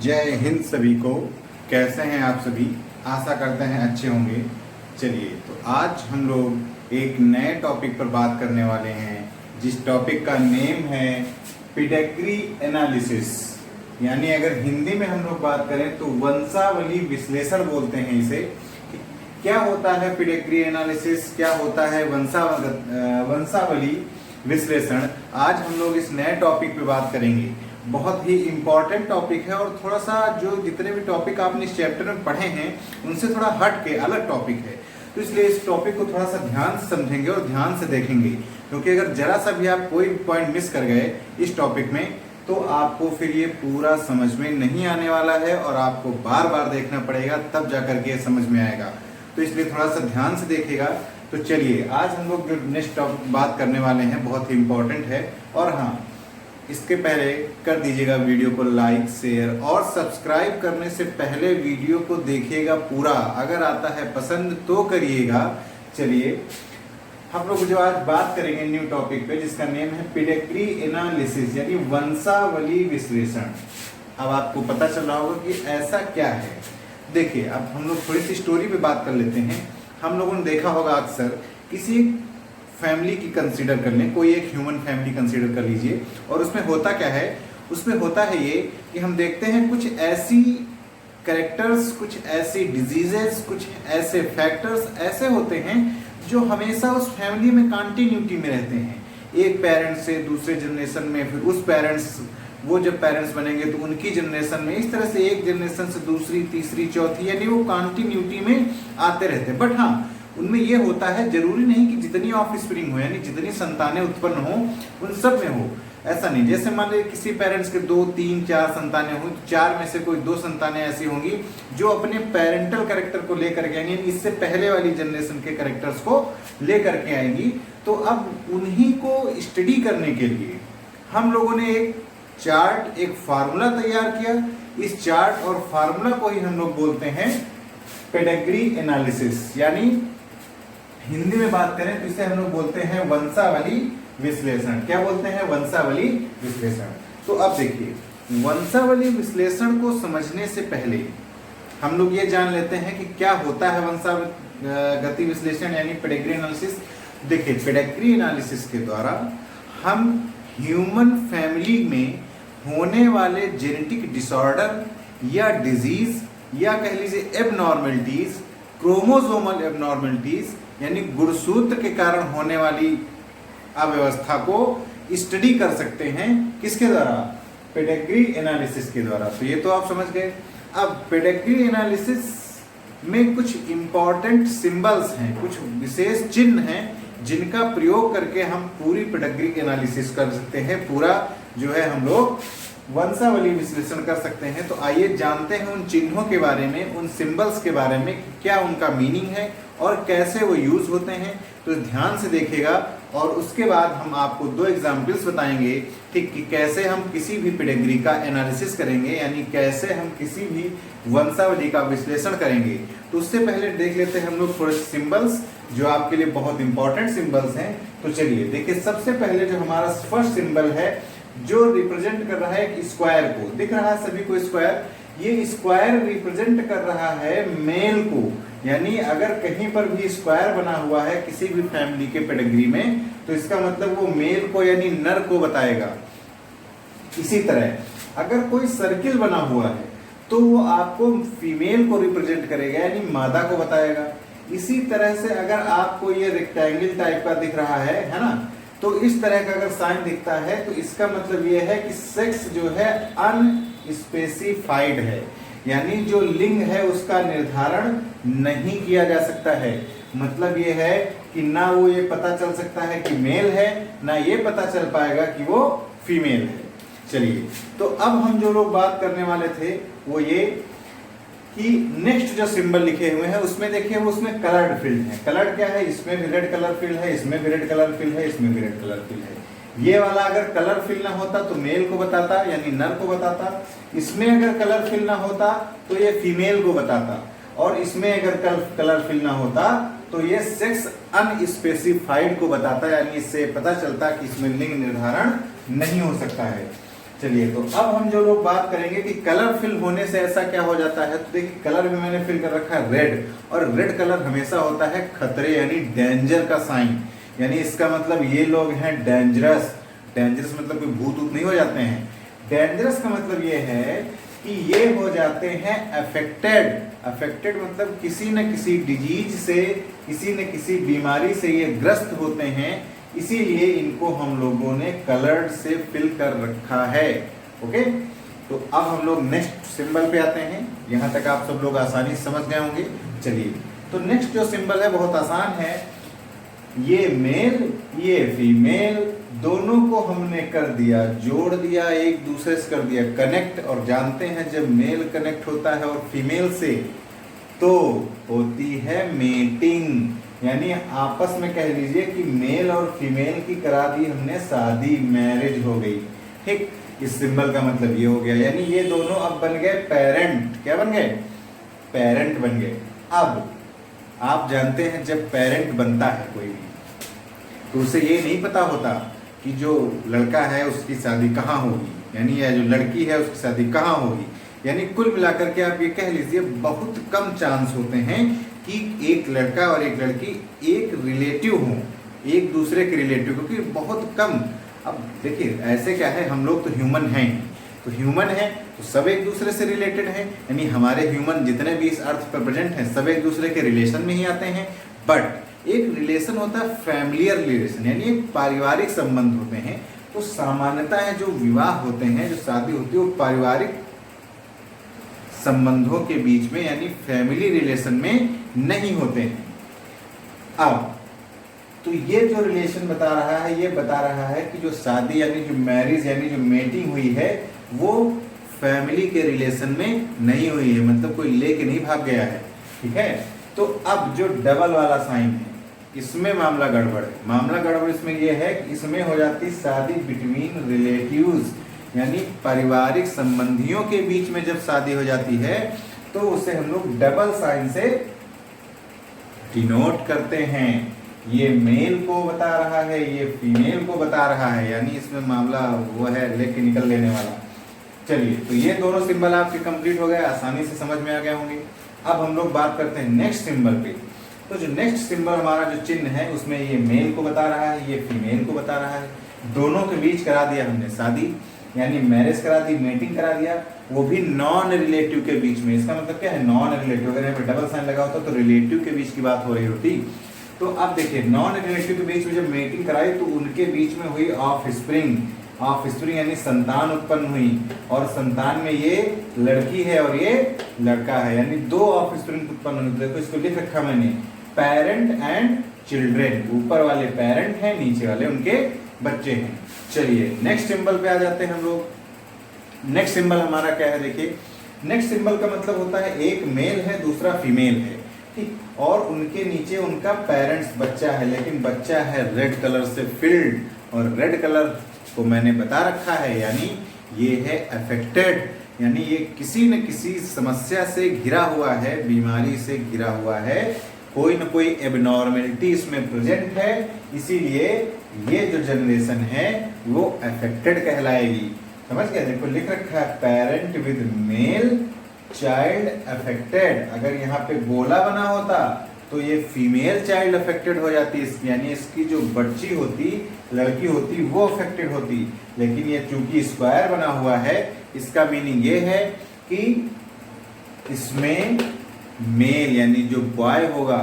जय हिंद सभी को। कैसे हैं आप सभी? आशा करते हैं अच्छे होंगे। चलिए, तो आज हम लोग एक नए टॉपिक पर बात करने वाले हैं, जिस टॉपिक का नेम है पेडिग्री एनालिसिस। यानी अगर हिंदी में हम लोग बात करें तो वंशावली विश्लेषण बोलते हैं इसे। क्या होता है पेडिग्री एनालिसिस, क्या होता है वंशावली विश्लेषण, आज हम लोग इस नए टॉपिक पे बात करेंगे। बहुत ही इम्पोर्टेंट टॉपिक है और थोड़ा सा जो जितने भी टॉपिक आपने इस चैप्टर में पढ़े हैं उनसे थोड़ा हट के अलग टॉपिक है, तो इसलिए इस टॉपिक को थोड़ा सा ध्यान से समझेंगे और ध्यान से देखेंगे, क्योंकि अगर जरा सा भी आप कोई पॉइंट मिस कर गए इस टॉपिक में तो आपको फिर ये पूरा समझ में नहीं आने वाला है और आपको बार बार देखना पड़ेगा, तब जाकर के समझ में आएगा। तो इसलिए थोड़ा सा ध्यान से देखिएगा। तो चलिए, आज हम लोग जो नेक्स्ट बात करने वाले हैं बहुत ही इम्पोर्टेंट है। और हाँ, इसके पहले कर दीजिएगा वीडियो को लाइक, शेयर और सब्सक्राइब करने से पहले वीडियो को देखिएगा पूरा। अगर आता है पसंद तो करिएगा। चलिए, हम लोग जो आज बात करेंगे न्यू टॉपिक पे, जिसका नेम है पेडिग्री एनालिसिस यानी वंशावली विश्लेषण। अब आपको पता चल रहा होगा कि ऐसा क्या है। देखिए, अब हम लोग थोड़ी सी स्टोरी पे बात कर लेते हैं। हम लोगों ने देखा होगा अक्सर, किसी फैमिली की कंसीडर कर लें, कोई एक ह्यूमन फैमिली कंसीडर कर लीजिए, और उसमें होता क्या है, उसमें होता है ये कि हम देखते हैं कुछ ऐसी कैरेक्टर्स, कुछ ऐसी डिजीजेस, कुछ ऐसे फैक्टर्स ऐसे होते हैं जो हमेशा उस फैमिली में कंटिन्यूटी में रहते हैं। एक पेरेंट से दूसरे जनरेशन में, फिर उस पेरेंट्स, वो जब पेरेंट्स बनेंगे तो उनकी जनरेशन में, इस तरह से एक जनरेशन से दूसरी, तीसरी, चौथी, यानी वो कंटिन्यूटी में आते रहते हैं। बट हाँ, उनमें ये होता है, जरूरी नहीं कि जितनी ऑफस्प्रिंग हो यानी जितनी संतानें उत्पन्न हो उन सब में हो, ऐसा नहीं। जैसे मान लीजिए किसी पेरेंट्स के 2, 3, 4 संतानें हो, तो 4 में से कोई 2 संतानें ऐसी होंगी जो अपने पेरेंटल कैरेक्टर को लेकर के आएंगी, इससे पहले वाली जनरेशन के कैरेक्टर्स को लेकर के आएंगी। तो अब उन्हीं को स्टडी करने के लिए हम लोगों ने एक चार्ट, एक फार्मूला तैयार किया। इस चार्ट और फार्मूला को ही हम लोग बोलते हैं पेडिग्री एनालिसिस, यानी हिंदी में बात करें तो इसे हम लोग बोलते हैं वंशावली विश्लेषण। क्या बोलते हैं? वंशावली विश्लेषण। तो अब देखिए, वंशावली विश्लेषण को समझने से पहले हम लोग ये जान लेते हैं कि क्या होता है वंशागति विश्लेषण यानी पेडिग्री एनालिसिस। देखिए, पेडिग्री एनालिसिस के द्वारा हम ह्यूमन फैमिली में होने वाले जेनेटिक डिसऑर्डर या डिजीज या कह लीजिए एबनॉर्मलिटीज, क्रोमोसोमल एबनॉर्मलिटीज यानी गुणसूत्र के कारण होने वाली अव्यवस्था को स्टडी कर सकते हैं। किसके द्वारा? पेडिग्री एनालिसिस के द्वारा। तो ये तो आप समझ गए। अब पेडिग्री एनालिसिस में कुछ इंपॉर्टेंट सिंबल्स हैं, कुछ विशेष चिन्ह हैं जिनका प्रयोग करके हम पूरी पेडिग्री एनालिसिस कर सकते हैं, पूरा जो है हम लोग वंशावली विश्लेषण कर सकते हैं। तो आइए जानते हैं उन चिन्हों के बारे में, उन सिंबल्स के बारे में, क्या उनका मीनिंग है और कैसे वो यूज होते हैं। तो ध्यान से देखिएगा और उसके बाद हम आपको 2 एग्जाम्पल्स बताएंगे, ठीक, कि कैसे हम किसी भी पेडिग्री का एनालिसिस करेंगे, यानी कैसे हम किसी भी वंशावली का विश्लेषण करेंगे। तो उससे पहले देख लेते हैं हम लोग थोड़े सिंबल्स जो आपके लिए बहुत इंपॉर्टेंट सिंबल्स हैं। तो चलिए देखिए, सबसे पहले जो हमारा फर्स्ट सिंबल है जो रिप्रेजेंट कर रहा है एक स्क्वायर को, दिख रहा है सभी को स्क्वायर। ये स्क्वायर रिप्रेजेंट कर रहा है मेल को, यानी अगर कहीं पर भी स्क्वायर बना हुआ है किसी भी फैमिली के पेडिग्री में तो इसका मतलब वो मेल को यानी नर को बताएगा। इसी तरह अगर कोई सर्किल बना हुआ है तो वो आपको फीमेल को रिप्रेजेंट करेगा यानी मादा को बताएगा। इसी तरह से अगर आपको ये रेक्टेंगल टाइप का दिख रहा है ना, तो इस तरह का अगर साइन दिखता है तो इसका मतलब ये है कि सेक्स जो है अनस्पेसिफाइड है, यानी जो लिंग है उसका निर्धारण नहीं किया जा सकता है। मतलब ये है कि ना वो ये पता चल सकता है कि मेल है, ना ये पता चल पाएगा कि वो फीमेल है। चलिए, तो अब हम जो लोग बात करने वाले थे वो ये कि नेक्स्ट जो सिंबल लिखे हुए हैं उसमें देखिए, वो उसमें कलर्ड फील्ड है। कलर्ड क्या है? इसमें भी रेड कलर फील्ड है, इसमें भी रेड कलर फील्ड है, इसमें भी रेड कलर फील्ड है। ये वाला अगर कलर फिल ना होता तो मेल को बताता यानी नर को बताता, इसमें अगर कलर फिल ना होता तो ये फीमेल को बताता, और इसमें अगर कलर फिल ना होता तो ये सेक्स अनस्पेसिफाइड को बताता, यानी इससे पता चलता कि इसमें लिंग निर्धारण नहीं हो सकता है। चलिए, तो अब हम जो लोग बात करेंगे कि कलर फिल होने से ऐसा क्या हो जाता है। तो देखिए, कलर में मैंने फिल कर रखा है रेड, और रेड कलर हमेशा होता है खतरे यानी डेंजर का साइन। यानी इसका मतलब ये लोग हैं डेंजरस। डेंजरस मतलब कोई भूत ऊत नहीं हो जाते हैं। डेंजरस का मतलब ये है कि ये हो जाते हैं अफेक्टेड। अफेक्टेड मतलब किसी न किसी डिजीज से, किसी न किसी बीमारी से ये ग्रस्त होते हैं, इसीलिए इनको हम लोगों ने कलर्ड से फिल कर रखा है। ओके, तो अब हम लोग नेक्स्ट सिंबल पे आते हैं। यहां तक आप सब लोग आसानी से समझ गए होंगे। चलिए, तो नेक्स्ट जो सिंबल है बहुत आसान है। ये मेल, ये फीमेल, दोनों को हमने कर दिया, जोड़ दिया, एक दूसरे से कर दिया कनेक्ट। और जानते हैं जब मेल कनेक्ट होता है और फीमेल से तो होती है मेटिंग। यानी आपस में कह लीजिए कि मेल और फीमेल की करा दी हमने शादी, मैरिज हो गई। ठीक, इस सिंबल का मतलब ये हो गया। यानी ये दोनों अब बन गए पेरेंट। क्या बन गए? पेरेंट बन गए। अब आप जानते हैं जब पेरेंट बनता है कोई भी, तो उसे ये नहीं पता होता कि जो लड़का है उसकी शादी कहाँ होगी, यानी या जो लड़की है उसकी शादी कहाँ होगी। यानी कुल मिलाकर के आप ये कह लीजिए बहुत कम चांस होते हैं कि एक लड़का और एक लड़की एक रिलेटिव हों, एक दूसरे के रिलेटिव, क्योंकि बहुत कम। अब देखिए ऐसे क्या है, हम लोग तो ह्यूमन हैं, तो ह्यूमन है तो सब एक दूसरे से रिलेटेड हैं। यानी हमारे ह्यूमन जितने भी इस अर्थ पर प्रेजेंट हैं सब एक दूसरे के रिलेशन में ही आते हैं। बट एक रिलेशन होता है फैमिलियर रिलेशन, यानी एक पारिवारिक संबंध होते हैं। तो सामान्यतः है जो विवाह होते हैं, जो शादी होती है, वो पारिवारिक संबंधों के बीच में यानी फैमिली रिलेशन में नहीं होते हैं। अब तो ये जो रिलेशन बता रहा है, ये बता रहा है कि जो शादी यानी जो मैरिज यानी जो मेटिंग हुई है वो फैमिली के रिलेशन में नहीं हुई है, मतलब कोई लेके नहीं भाग गया है। ठीक है, तो अब जो डबल वाला साइन है इसमें मामला गड़बड़ है। मामला गड़बड़ इसमें यह है कि इसमें हो जाती शादी बिटवीन रिलेटिव्स, यानी पारिवारिक संबंधियों के बीच में जब शादी हो जाती है तो उसे हम लोग डबल साइन से डिनोट करते हैं। ये मेल को बता रहा है, ये फीमेल को बता रहा है, यानी इसमें मामला वो है लेके निकल लेने वाला। चलिए, तो ये दोनों सिंबल आपके कंप्लीट हो गए, आसानी से समझ में आ गए होंगे। अब हम लोग बात करते हैं नेक्स्ट सिंबल पे। तो जो नेक्स्ट सिंबल हमारा जो चिन्ह है उसमें ये मेल को बता रहा है, ये फीमेल को बता रहा है। दोनों के बीच करा दिया हमने शादी, यानी मैरिज करा दी, मेटिंग करा दिया, वो भी नॉन रिलेटिव के बीच में। इसका मतलब क्या है? Non relative. अगर यहाँ पे डबल साइन लगा होता तो रिलेटिव के बीच की बात हो रही होती। तो अब देखिए, नॉन रिलेटिव के बीच में जब मेटिंग कराई तो उनके बीच में हुई ऑफ स्प्रिंग। ऑफ स्प्रिंग यानी संतान उत्पन्न हुई, और संतान में ये लड़की है और ये लड़का है, यानी दो ऑफ स्प्रिंग उत्पन्न हुई। देखो इसको लिख रखा मैंने, पेरेंट एंड चिल्ड्रेन। ऊपर वाले पेरेंट हैं, नीचे वाले उनके बच्चे हैं। चलिए नेक्स्ट सिंबल पे आ जाते हैं हम लोग। नेक्स्ट सिंबल हमारा क्या है? देखिए, नेक्स्ट सिंबल का मतलब होता है एक मेल है दूसरा फीमेल है, ठीक, और उनके नीचे उनका पेरेंट्स बच्चा है, लेकिन बच्चा है रेड कलर से फिल्ड, और रेड कलर को मैंने बता रखा है, यानी ये है अफेक्टेड, यानी ये किसी न किसी समस्या से घिरा हुआ है, बीमारी से घिरा हुआ है, कोई न कोई एबनॉर्मेलिटी इसमें प्रेजेंट है, इसीलिए ये जो जनरेशन है वो अफेक्टेड कहलाएगी। समझ गए? देखो लिख रखा है parent with male child affected. अगर यहाँ पे गोला बना होता तो ये फीमेल चाइल्ड अफेक्टेड हो जाती, यानी इसकी जो बच्ची होती, लड़की होती, वो अफेक्टेड होती। लेकिन ये चूंकि स्क्वायर बना हुआ है, इसका मीनिंग ये है कि इसमें मेल यानी जो बॉय होगा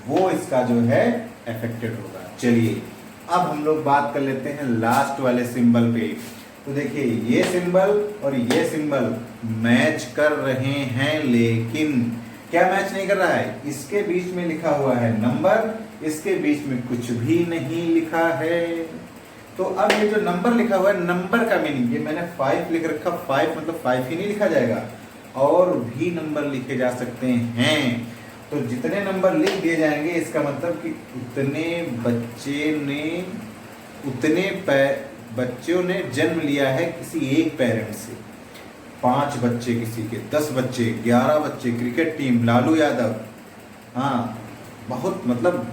वो इसका जो है अफेक्टेड होगा। चलिए अब हम लोग बात कर लेते हैं लास्ट वाले सिंबल पे। तो देखिए ये सिंबल और ये सिंबल मैच कर रहे हैं, लेकिन क्या मैच नहीं कर रहा है? इसके बीच में लिखा हुआ है नंबर, इसके बीच में कुछ भी नहीं लिखा है। तो अब ये जो नंबर लिखा हुआ है, नंबर का मीनिंग, ये मैंने 5 लिख रखा, 5 मतलब 5 ही नहीं लिखा जाएगा, और भी नंबर लिखे जा सकते हैं। तो जितने नंबर लिख दिए जाएंगे इसका मतलब कि उतने बच्चों ने जन्म लिया है किसी एक पेरेंट से। 5 बच्चे किसी के, 10 बच्चे, 11 बच्चे, क्रिकेट टीम, लालू यादव, हाँ बहुत मतलब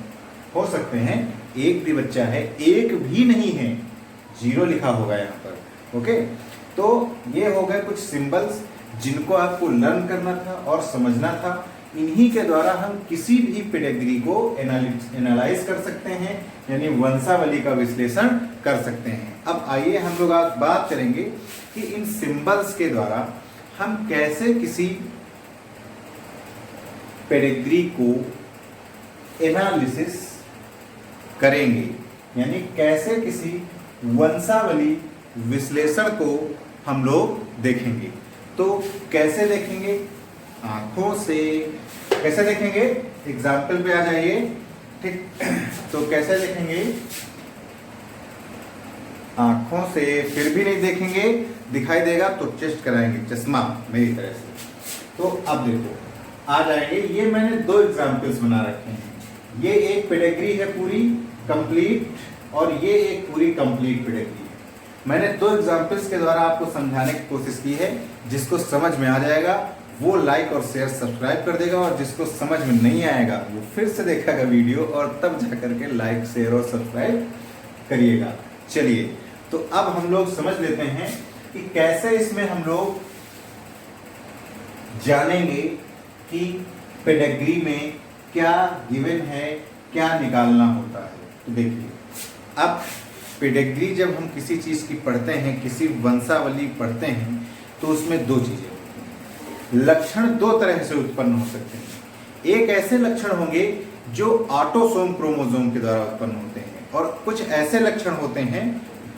हो सकते हैं। एक भी बच्चा है, एक भी नहीं है, 0 लिखा होगा यहाँ पर। ओके, तो ये हो गए कुछ सिंबल्स जिनको आपको लर्न करना था और समझना था। इन्हीं के द्वारा हम किसी भी पेडिग्री को एनालाइज कर सकते हैं, यानी वंशावली का विश्लेषण कर सकते हैं। अब आइए हम लोग आज बात करेंगे कि इन सिंबल्स के द्वारा हम कैसे किसी पेडिग्री को एनालिसिस करेंगे, यानी कैसे किसी वंशावली विश्लेषण को हम लोग देखेंगे। तो कैसे देखेंगे? आंखों से। कैसे देखेंगे? एग्जाम्पल पे आ जाइए। ठीक, तो कैसे देखेंगे? आंखों से। फिर भी नहीं देखेंगे, दिखाई देगा तो टेस्ट कराएंगे, चश्मा मेरी तरह से। तो अब देखो आ जाएंगे। ये मैंने 2 एग्जाम्पल्स बना रखे हैं। ये एक पेडिग्री है पूरी कंप्लीट, और ये एक पूरी कंप्लीट पेडिग्री है। मैंने 2 एग्जाम्पल्स के द्वारा आपको समझाने की कोशिश की है। जिसको समझ में आ जाएगा वो लाइक और शेयर सब्सक्राइब कर देगा, और जिसको समझ में नहीं आएगा वो फिर से देखेगा वीडियो और तब जाकर के लाइक शेयर और सब्सक्राइब करिएगा। चलिए, तो अब हम लोग समझ लेते हैं कि कैसे इसमें हम लोग जानेंगे कि पेडिग्री में क्या गिवन है, क्या निकालना होता है। तो देखिए, अब पेडिग्री जब हम किसी चीज की पढ़ते हैं, किसी वंशावली पढ़ते हैं, तो उसमें 2 चीजें होती हैं। लक्षण 2 तरह से उत्पन्न हो सकते हैं। एक ऐसे लक्षण होंगे जो ऑटोसोम क्रोमोसोम के द्वारा उत्पन्न होते हैं, और कुछ ऐसे लक्षण होते हैं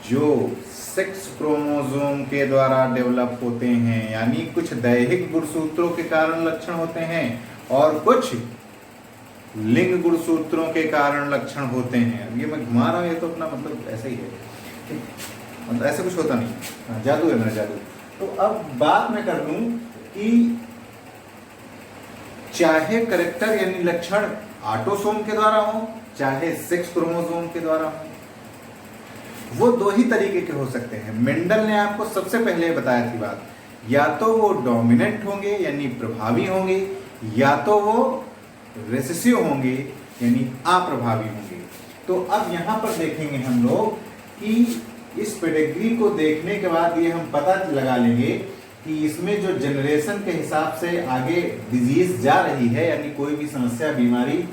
जो सेक्स क्रोमोसोम के द्वारा डेवलप होते हैं, यानी कुछ दैहिक गुणसूत्रों के कारण लक्षण होते हैं और कुछ लिंग गुणसूत्रों के कारण लक्षण होते हैं। अब ये मैं घुमा रहा हूँ, ये तो अपना मतलब ऐसे ही है, मतलब ऐसे कुछ होता नहीं, जादू है मेरा जादू। तो अब बात मैं कर दूं कि चाहे करेक्टर यानी लक्षण ऑटोसोम के द्वारा हो, चाहे सेक्स क्रोमोसोम के द्वारा हो, वो 2 ही तरीके के हो सकते हैं। मेंडल ने आपको सबसे पहले बताया थी बात, या तो वो डोमिनेंट होंगे यानी प्रभावी होंगे, या तो वो रेसेसिव होंगे यानी अप्रभावी होंगे। तो अब यहाँ पर देखेंगे हम लोग कि इस पेडिग्री को देखने के बाद ये हम पता लगा लेंगे कि इसमें जो जनरेशन के हिसाब से आगे डिजीज जा रही है, यानी कोई भी समस्या, बीमारी,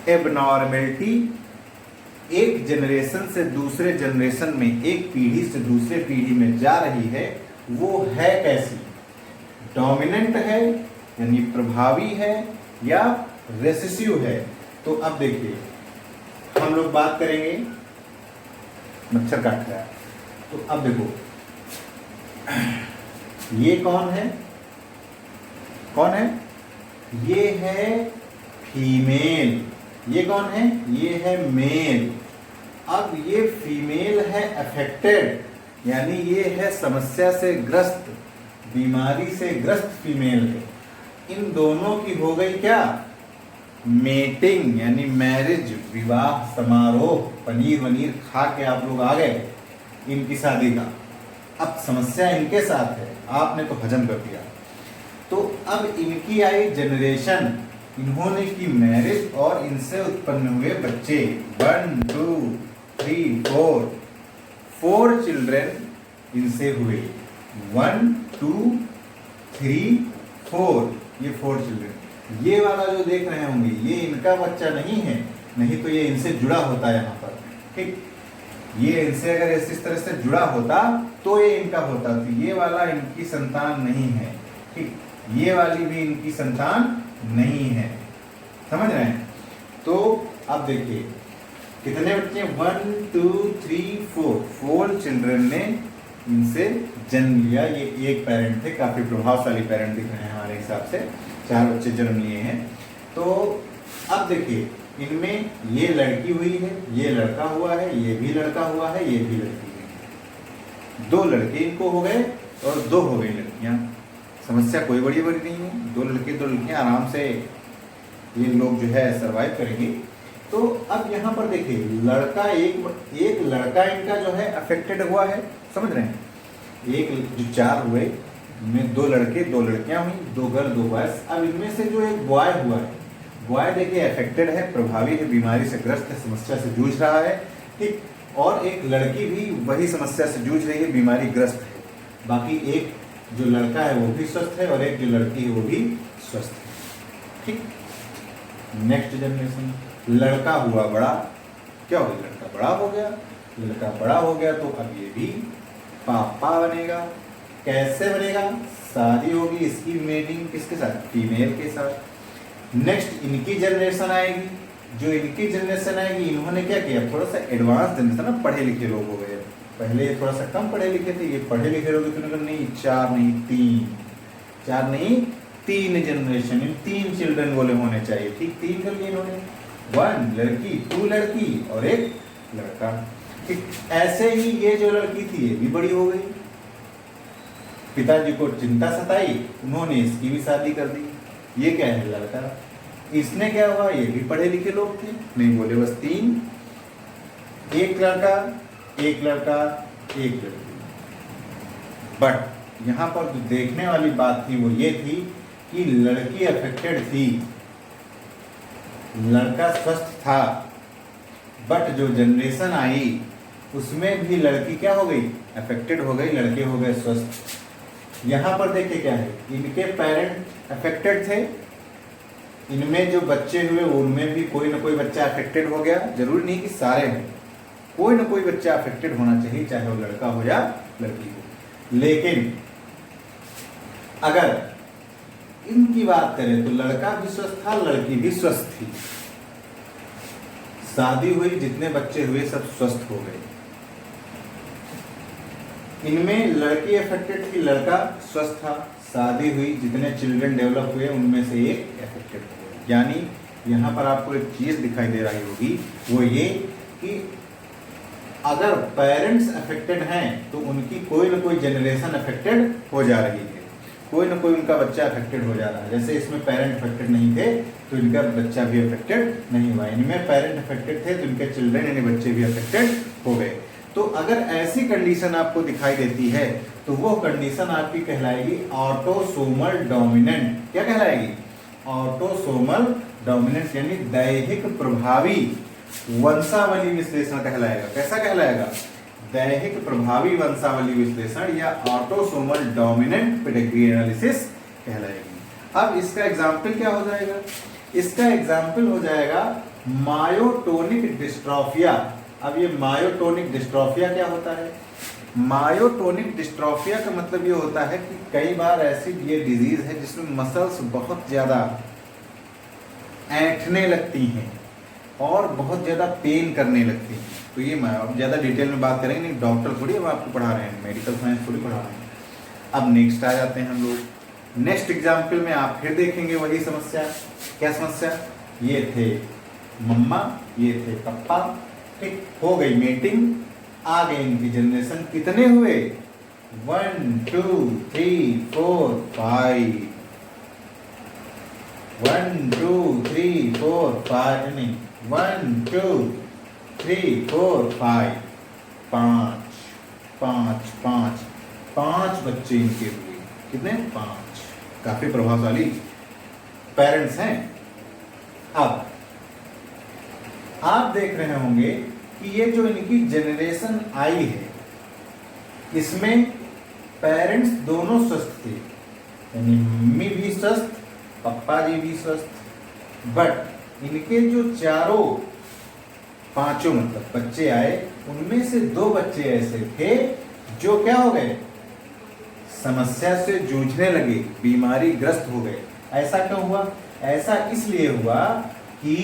एबनॉर्मेलिटी एक जनरेशन से दूसरे जनरेशन में, एक पीढ़ी से दूसरे पीढ़ी में जा रही है, वो है कैसी? डोमिनेंट है यानी प्रभावी है, या रेसेसिव है। तो अब देखिए हम लोग बात करेंगे, मच्छर काट रहा है। तो अब देखो ये कौन है? कौन है? ये है फीमेल। ये कौन है? ये है मेल। अब ये फीमेल है अफेक्टेड, यानी ये है समस्या से ग्रस्त, बीमारी से ग्रस्त फीमेल है। इन दोनों की हो गई क्या? मेटिंग, यानी मैरिज, विवाह समारोह, पनीर वनीर खा के आप लोग आ गए इनकी शादी का। अब समस्या इनके साथ है, आपने तो हजम कर दिया। तो अब इनकी आई जनरेशन, इन्होंने की मैरिज और इनसे उत्पन्न हुए बच्चे। 1 2 3 4 चिल्ड्रन इनसे हुए। 1 2 3 4, ये 4 चिल्ड्रन। ये वाला जो देख रहे होंगे ये इनका बच्चा नहीं है, नहीं तो ये इनसे जुड़ा होता है यहाँ पर। ठीक, ये इनसे अगर इस तरह से जुड़ा होता तो ये इनका होता, तो ये वाला इनकी संतान नहीं है। ठीक, ये वाली भी इनकी संतान नहीं है। समझ रहे हैं? तो अब देखिए कितने बच्चे? 1 2 3 4 चिल्ड्रन ने इनसे जन्म लिया। ये एक पेरेंट थे, काफी प्रभावशाली पेरेंट दिख रहे हैं हमारे हिसाब से। 4 बच्चे जन्म लिए हैं। तो अब देखिए इनमें ये लड़की हुई है, ये लड़का हुआ है, ये भी लड़का हुआ है, ये भी लड़की हुई है। 2 लड़के इनको हो गए और 2 हो गई लड़कियां। समस्या कोई बड़ी नहीं है, 2 लड़के 2 लड़कियां आराम से ये लोग जो है सरवाइव करेंगे। तो अब यहाँ पर देखिए लड़का एक लड़का इनका जो है अफेक्टेड हुआ है। समझ रहे हैं? एक जो 4 हुए इनमें 2 लड़के 2 लड़कियां हुई, 2 गर्ल 2 बॉयज। अब इनमें से जो एक बॉय हुआ है, बॉय देखिए अफेक्टेड है, प्रभावी है, बीमारी से ग्रस्त है, समस्या से जूझ रहा है, ठीक। और एक लड़की भी वही समस्या से जूझ रही है, बीमारी ग्रस्त है। बाकी एक जो लड़का है वो भी स्वस्थ है और एक जो लड़की है वो भी स्वस्थ है। ठीक। नेक्स्ट जनरेशन, लड़का हुआ बड़ा, क्या हो गया, लड़का बड़ा हो गया। लड़का बड़ा हो गया तो अब ये भी पापा बनेगा। कैसे बनेगा, शादी होगी इसकी, मेटिंग किसके साथ, फीमेल के साथ। नेक्स्ट इनकी जनरेशन आएगी, जो इनकी जनरेशन आएगी, इन्होंने क्या किया, थोड़ा सा एडवांस जनरेशन ना, पढ़े लिखे लोग हो गए। पहले ये थोड़ा सा कम पढ़े लिखे थे, ये पढ़े लिखे लोग तो नहीं, चार नहीं तीन जनरेशन, इन 3 चिल्ड्रन बोले होने चाहिए। ठीक, 3 कर लिए इन्होंने, 1 लड़की, 2 लड़की और 1 लड़का। ठीक। ऐसे ही ये जो लड़की थी ये भी बड़ी हो गई, पिताजी को चिंता सताई, उन्होंने इसकी भी शादी कर दी। ये क्या है, लड़का। इसने क्या हुआ, ये भी पढ़े लिखे लोग थे, नहीं बोले बस 3, 1 लड़का 1 लड़का 1 लड़की। बट यहाँ पर जो देखने वाली बात थी वो ये थी कि लड़की अफेक्टेड थी, लड़का स्वस्थ था। बट जो जनरेशन आई उसमें भी लड़की क्या हो गई, अफेक्टेड हो गई, लड़के हो गए स्वस्थ। यहाँ पर देखिए क्या है, इनके पेरेंट अफेक्टेड थे, इनमें जो बच्चे हुए उनमें भी कोई ना कोई बच्चा अफेक्टेड हो गया। जरूरी नहीं कि सारे हों, कोई ना कोई बच्चा अफेक्टेड होना चाहिए, चाहे वो लड़का हो या लड़की हो। लेकिन अगर इनकी बात करें तो लड़का भी स्वस्थ था, लड़की भी स्वस्थ थी, शादी हुई, जितने बच्चे हुए सब स्वस्थ हो गए। इनमें लड़की अफेक्टेड थी, लड़का स्वस्थ था, शादी हुई, जितने चिल्ड्रन डेवलप हुए उनमें से एक अफेक्टेड हो गया। यानी यहाँ पर आपको एक चीज दिखाई दे रही होगी, वो ये कि अगर पेरेंट्स अफेक्टेड हैं तो उनकी कोई ना कोई जनरेशन अफेक्टेड हो जा रही है, कोई ना कोई उनका बच्चा अफेक्टेड हो जा रहा है। जैसे इसमें पेरेंट अफेक्टेड नहीं थे तो इनका बच्चा भी अफेक्टेड नहीं हुआ, इनमें पेरेंट अफेक्टेड थे तो इनके चिल्ड्रन यानी बच्चे भी अफेक्टेड हो गए। तो अगर ऐसी कंडीशन आपको दिखाई देती है तो वो कंडीशन आपकी कहलाएगी ऑटोसोमल डोमिनेंट। क्या कहलाएगी, ऑटोसोमल डोमिनेंट, यानी दैहिक प्रभावी वंशावली विश्लेषण कहलाएगा। कैसा कहलाएगा, दैहिक प्रभावी वंशावली विश्लेषण या ऑटोसोमल डोमिनेंट पेडिग्री एनालिसिस कहलाएगी। अब इसका एग्जाम्पल क्या हो जाएगा, इसका एग्जाम्पल हो जाएगा मायोटोनिक डिस्ट्रोफिया। अब ये मायोटोनिक डिस्ट्रोफिया क्या होता है, मायोटोनिक डिस्ट्रोफिया का मतलब ये होता है कि कई बार ऐसी ये डिजीज है जिसमें मसल्स बहुत ज्यादा ऐंठने लगती हैं और बहुत ज्यादा पेन करने लगती हैं। तो ये ज्यादा डिटेल में बात करेंगे नहीं, डॉक्टर थोड़ी अब आपको पढ़ा रहे हैं, मेडिकल साइंस थोड़ी पढ़ा रहे हैं। अब नेक्स्ट आ जाते हैं हम लोग, नेक्स्ट एग्जाम्पल में आप फिर देखेंगे वही समस्या। क्या समस्या, ये थे मम्मा, ये थे पापा, ठीक, हो गई मीटिंग, आ गए इनकी जनरेशन, कितने हुए, 1 2 3 4 5, 1 2 3 4 5 नहीं, 1 2 3 4 5, 5 बच्चे इनके हुए, कितने, 5। काफी प्रभावशाली पेरेंट्स हैं। अब आप देख रहे होंगे कि ये जो इनकी जनरेशन आई है इसमें पेरेंट्स दोनों स्वस्थ थे, यानी मम्मी भी स्वस्थ, पापा जी भी स्वस्थ। बट इनके जो पांचों मतलब बच्चे आए, उनमें से 2 बच्चे ऐसे थे जो क्या हो गए, समस्या से जूझने लगे, बीमारी ग्रस्त हो गए। ऐसा क्यों हुआ, ऐसा इसलिए हुआ कि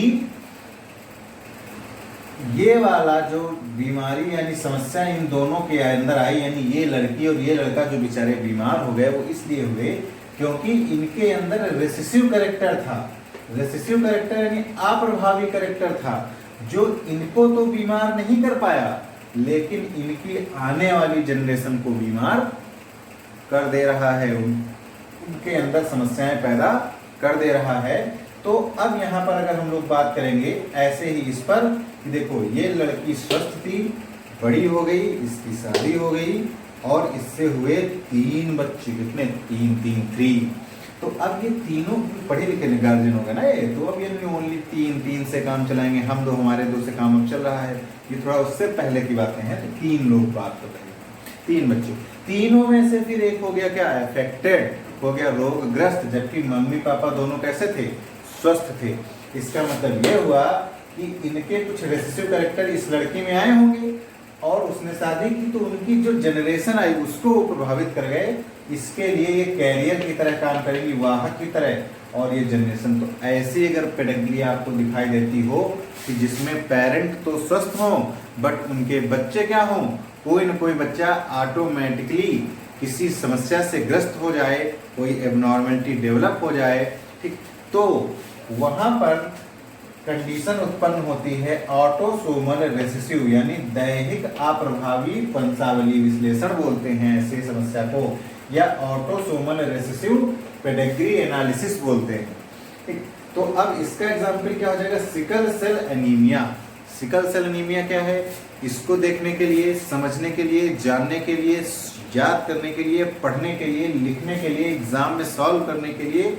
ये वाला जो बीमारी यानी समस्या इन दोनों के अंदर आई, यानी ये लड़की और ये लड़का जो बेचारे बीमार हो गए वो इसलिए हुए क्योंकि इनके अंदर रेसेसिव कैरेक्टर था। रेसेसिव कैरेक्टर यानी अप्रभावी कैरेक्टर था, जो इनको तो बीमार नहीं कर पाया लेकिन इनकी आने वाली जनरेशन को बीमार कर दे रहा है, उनके अंदर समस्याएं पैदा कर दे रहा है। तो अब यहाँ पर अगर हम लोग बात करेंगे ऐसे ही इस पर कि देखो ये लड़की स्वस्थ थी, बड़ी हो गई, इसकी शादी हो गई और इससे हुए 3 बच्चे, कितने, 3 3 3। तो अब ये तीनों पढ़े लिखे गार्जियन हो गए ना ये, तो अब ये ओनली तीन से काम चलाएंगे, हम दो हमारे दो से काम अब चल रहा है। ये थोड़ा उससे पहले की बातें हैं, तो 3 लोग बात कर रहे हैं, 3 बच्चे, तीनों में से फिर एक हो गया क्या, अफेक्टेड, हो गया रोगग्रस्त, जबकि मम्मी पापा दोनों कैसे थे, स्वस्थ थे। इसका मतलब ये हुआ कि इनके कुछ रेसेसिव कैरेक्टर इस लड़की में आए होंगे और उसने शादी की, तो उनकी जो जनरेशन आई उसको प्रभावित कर गए। इसके लिए ये कैरियर की तरह काम करेंगी, वाहक की तरह, और ये जनरेशन। तो ऐसी अगर पेडिग्री आपको दिखाई देती हो कि जिसमें पेरेंट तो स्वस्थ हों बट उनके बच्चे क्या हों, कोई न कोई बच्चा ऑटोमेटिकली किसी समस्या से ग्रस्त हो जाए, कोई एबनॉर्मलिटी डेवलप हो जाए, ठीक, तो वहां पर कंडीशन उत्पन्न होती है ऑटोसोमल रेसेसिव, यानी दैहिक अप्रभावी वंशावली विश्लेषण बोलते हैं ऐसी समस्या को, या ऑटोसोमल रेसेसिव पेडिग्री एनालिसिस बोलते हैं। ठीक, तो अब इसका एग्जाम्पल क्या हो जाएगा, sickle cell anaemia. Sickle cell anaemia क्या है, इसको देखने के लिए, समझने के लिए, जानने के लिए, याद करने के लिए, पढ़ने के लिए, लिखने के लिए, एग्जाम में सॉल्व करने के लिए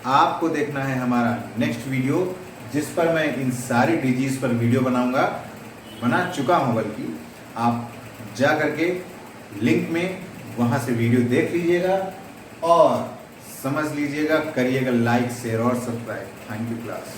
आपको देखना है हमारा नेक्स्ट वीडियो, जिस पर मैं इन सारी डिजीज पर वीडियो बनाऊंगा, बना चुका हूं, बल्कि आप जा करके लिंक में वहां से वीडियो देख लीजिएगा और समझ लीजिएगा, करिएगा लाइक, शेयर और सब्सक्राइब। Thank you class.